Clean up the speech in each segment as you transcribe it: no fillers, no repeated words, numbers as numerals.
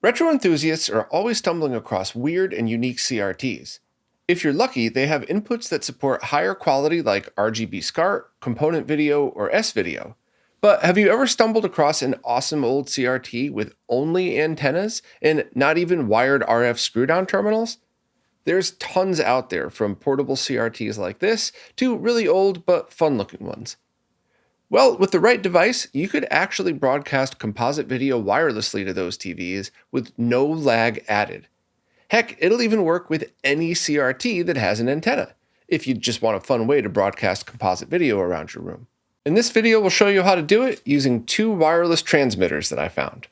Retro enthusiasts are always stumbling across weird and unique CRTs. If you're lucky, they have inputs that support higher quality like RGB SCART, component video, or S-video. But have you ever stumbled across an awesome old CRT with only antennas and not even wired RF screw-down terminals? There's tons out there, from portable CRTs like this to really old but fun-looking ones. Well, with the right device, you could actually broadcast composite video wirelessly to those TVs with no lag added. Heck, it'll even work with any CRT that has an antenna, if you just want a fun way to broadcast composite video around your room. In this video, we'll show you how to do it using two wireless transmitters that I found.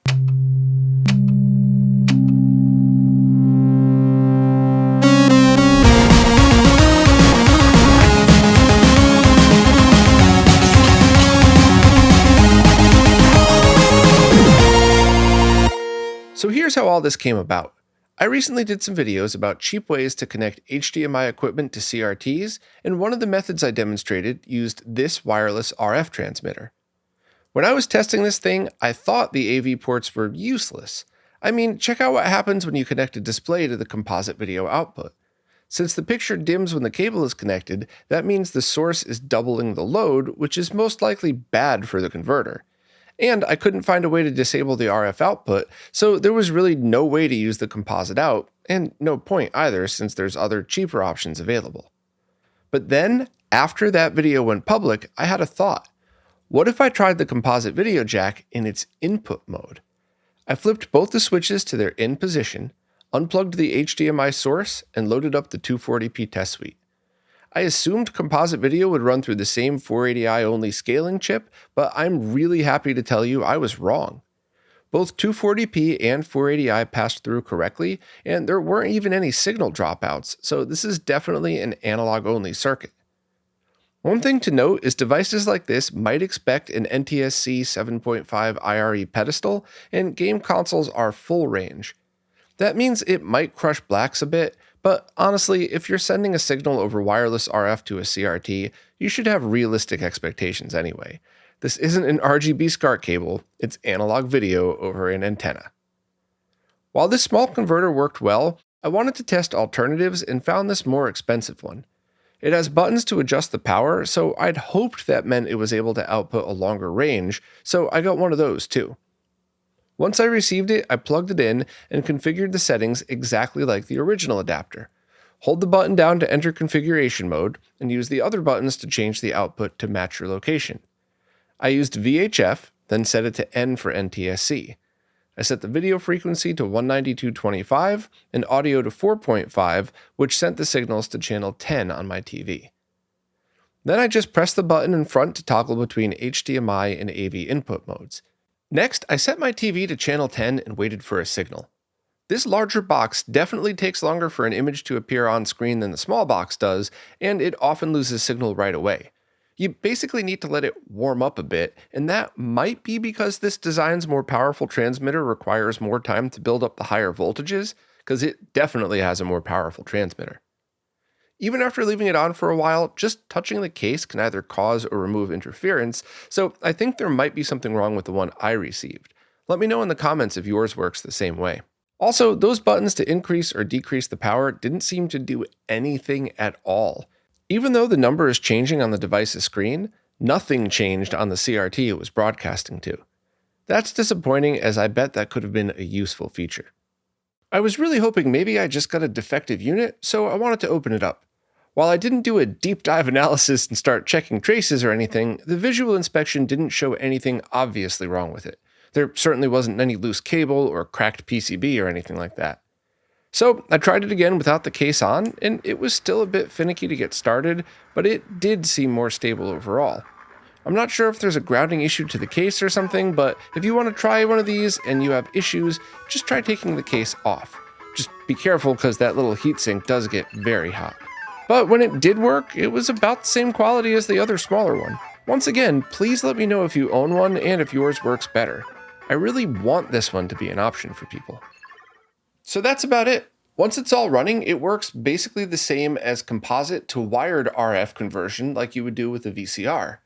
So here's how all this came about. I recently did some videos about cheap ways to connect HDMI equipment to CRTs, and one of the methods I demonstrated used this wireless RF transmitter. When I was testing this thing, I thought the AV ports were useless. I mean, check out what happens when you connect a display to the composite video output. Since the picture dims when the cable is connected, that means the source is doubling the load, which is most likely bad for the converter. And I couldn't find a way to disable the RF output, so there was really no way to use the composite out, and no point either since there's other cheaper options available. But then, after that video went public, I had a thought. What if I tried the composite video jack in its input mode? I flipped both the switches to their in position, unplugged the HDMI source, and loaded up the 240p test suite. I assumed composite video would run through the same 480i only scaling chip, but I'm really happy to tell you I was wrong. Both 240p and 480i passed through correctly, and there weren't even any signal dropouts, so this is definitely an analog-only circuit. One thing to note is devices like this might expect an NTSC 7.5 IRE pedestal, and game consoles are full range. That means it might crush blacks a bit, but honestly, if you're sending a signal over wireless RF to a CRT, you should have realistic expectations anyway. This isn't an RGB SCART cable, it's analog video over an antenna. While this small converter worked well, I wanted to test alternatives and found this more expensive one. It has buttons to adjust the power, so I'd hoped that meant it was able to output a longer range, so I got one of those too. Once I received it, I plugged it in and configured the settings exactly like the original adapter. Hold the button down to enter configuration mode, and use the other buttons to change the output to match your location. I used VHF, then set it to N for NTSC. I set the video frequency to 192.25 and audio to 4.5, which sent the signals to channel 10 on my TV. Then I just pressed the button in front to toggle between HDMI and AV input modes. Next, I set my TV to channel 10 and waited for a signal. This larger box definitely takes longer for an image to appear on screen than the small box does, and it often loses signal right away. You basically need to let it warm up a bit, and that might be because this design's more powerful transmitter requires more time to build up the higher voltages, because it definitely has a more powerful transmitter. Even after leaving it on for a while, just touching the case can either cause or remove interference, so I think there might be something wrong with the one I received. Let me know in the comments if yours works the same way. Also, those buttons to increase or decrease the power didn't seem to do anything at all. Even though the number is changing on the device's screen, nothing changed on the CRT it was broadcasting to. That's disappointing, as I bet that could have been a useful feature. I was really hoping maybe I just got a defective unit, so I wanted to open it up. While I didn't do a deep dive analysis and start checking traces or anything, the visual inspection didn't show anything obviously wrong with it. There certainly wasn't any loose cable or cracked PCB or anything like that. So I tried it again without the case on, and it was still a bit finicky to get started, but it did seem more stable overall. I'm not sure if there's a grounding issue to the case or something, but if you want to try one of these and you have issues, just try taking the case off. Just be careful because that little heatsink does get very hot. But when it did work, it was about the same quality as the other smaller one. Once again, please let me know if you own one and if yours works better. I really want this one to be an option for people. So that's about it. Once it's all running, it works basically the same as composite to wired RF conversion like you would do with a VCR.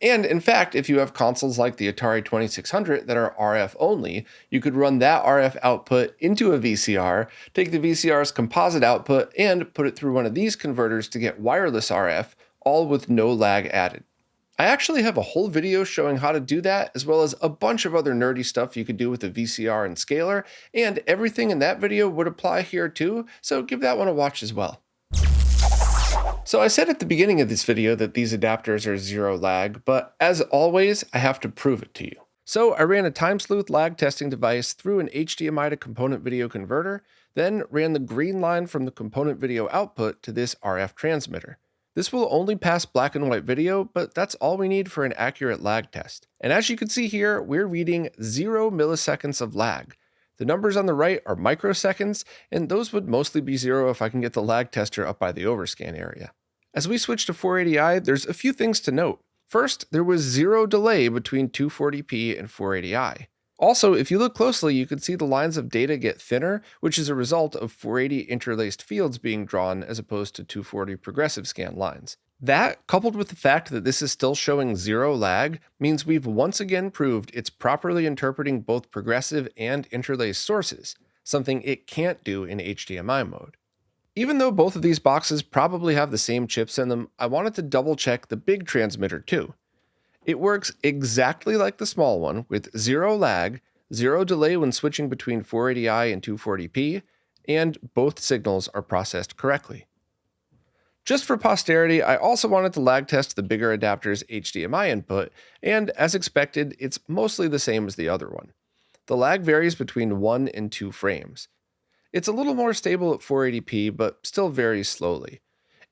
And in fact, if you have consoles like the Atari 2600 that are RF only, you could run that RF output into a VCR, take the VCR's composite output, and put it through one of these converters to get wireless RF, all with no lag added. I actually have a whole video showing how to do that, as well as a bunch of other nerdy stuff you could do with a VCR and scaler, and everything in that video would apply here too, so give that one a watch as well. So I said at the beginning of this video that these adapters are zero lag, but as always, I have to prove it to you. So I ran a time sleuth lag testing device through an HDMI to component video converter, then ran the green line from the component video output to this RF transmitter. This will only pass black and white video, but that's all we need for an accurate lag test. And as you can see here, we're reading 0 milliseconds of lag. The numbers on the right are microseconds, and those would mostly be 0 if I can get the lag tester up by the overscan area. As we switch to 480i, there's a few things to note. First, there was 0 delay between 240p and 480i. Also, if you look closely, you can see the lines of data get thinner, which is a result of 480 interlaced fields being drawn as opposed to 240 progressive scan lines. That, coupled with the fact that this is still showing 0 lag, means we've once again proved it's properly interpreting both progressive and interlaced sources, something it can't do in HDMI mode. Even though both of these boxes probably have the same chips in them, I wanted to double check the big transmitter too. It works exactly like the small one, with 0 lag, 0 delay when switching between 480i and 240p, and both signals are processed correctly. Just for posterity, I also wanted to lag test the bigger adapter's HDMI input, and as expected, it's mostly the same as the other one. The lag varies between 1 and 2 frames. It's a little more stable at 480p, but still varies slowly.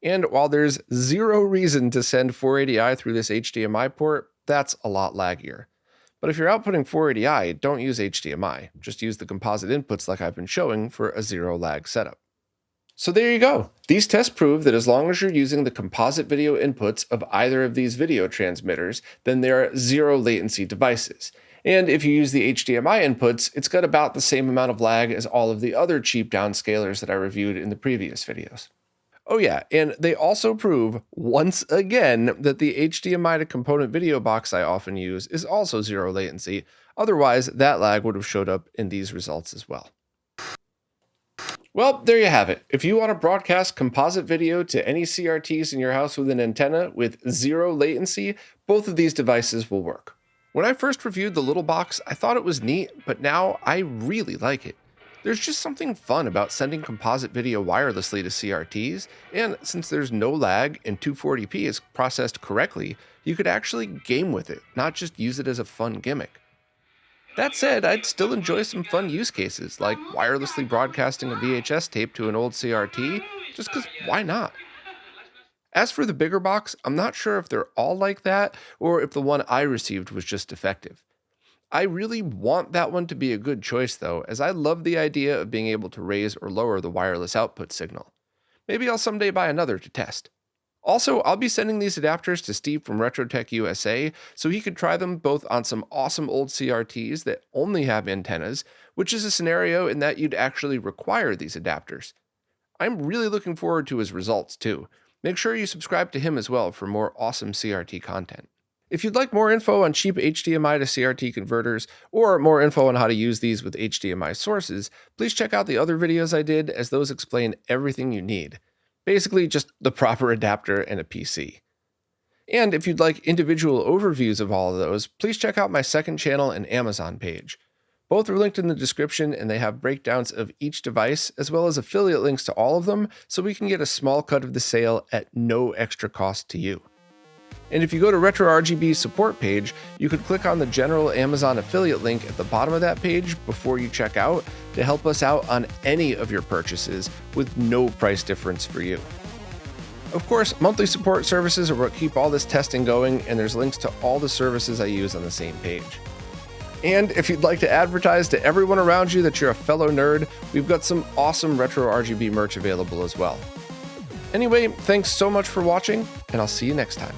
And while there's 0 reason to send 480i through this HDMI port, that's a lot laggier. But if you're outputting 480i, don't use HDMI. Just use the composite inputs like I've been showing for a 0 lag setup. So there you go. These tests prove that as long as you're using the composite video inputs of either of these video transmitters, then they are 0 latency devices. And if you use the HDMI inputs, it's got about the same amount of lag as all of the other cheap downscalers that I reviewed in the previous videos. Oh yeah, and they also prove, once again, that the HDMI to component video box I often use is also 0 latency, otherwise that lag would have showed up in these results as well. Well, there you have it. If you want to broadcast composite video to any CRTs in your house with an antenna with 0 latency, both of these devices will work. When I first reviewed the little box, I thought it was neat, but now I really like it. There's just something fun about sending composite video wirelessly to CRTs, and since there's no lag and 240p is processed correctly, you could actually game with it, not just use it as a fun gimmick. That said, I'd still enjoy some fun use cases, like wirelessly broadcasting a VHS tape to an old CRT, just because why not? As for the bigger box, I'm not sure if they're all like that, or if the one I received was just defective. I really want that one to be a good choice though, as I love the idea of being able to raise or lower the wireless output signal. Maybe I'll someday buy another to test. Also, I'll be sending these adapters to Steve from RetroTech USA so he could try them both on some awesome old CRTs that only have antennas, which is a scenario in that you'd actually require these adapters. I'm really looking forward to his results too. Make sure you subscribe to him as well for more awesome CRT content. If you'd like more info on cheap HDMI to CRT converters, or more info on how to use these with HDMI sources, please check out the other videos I did, as those explain everything you need. Basically just the proper adapter and a PC. And if you'd like individual overviews of all of those, please check out my second channel and Amazon page. Both are linked in the description, and they have breakdowns of each device, as well as affiliate links to all of them, so we can get a small cut of the sale at no extra cost to you. And if you go to RetroRGB's support page, you could click on the general Amazon affiliate link at the bottom of that page before you check out to help us out on any of your purchases with no price difference for you. Of course, monthly support services are what keep all this testing going, and there's links to all the services I use on the same page. And if you'd like to advertise to everyone around you that you're a fellow nerd, we've got some awesome RetroRGB merch available as well. Anyway, thanks so much for watching, and I'll see you next time.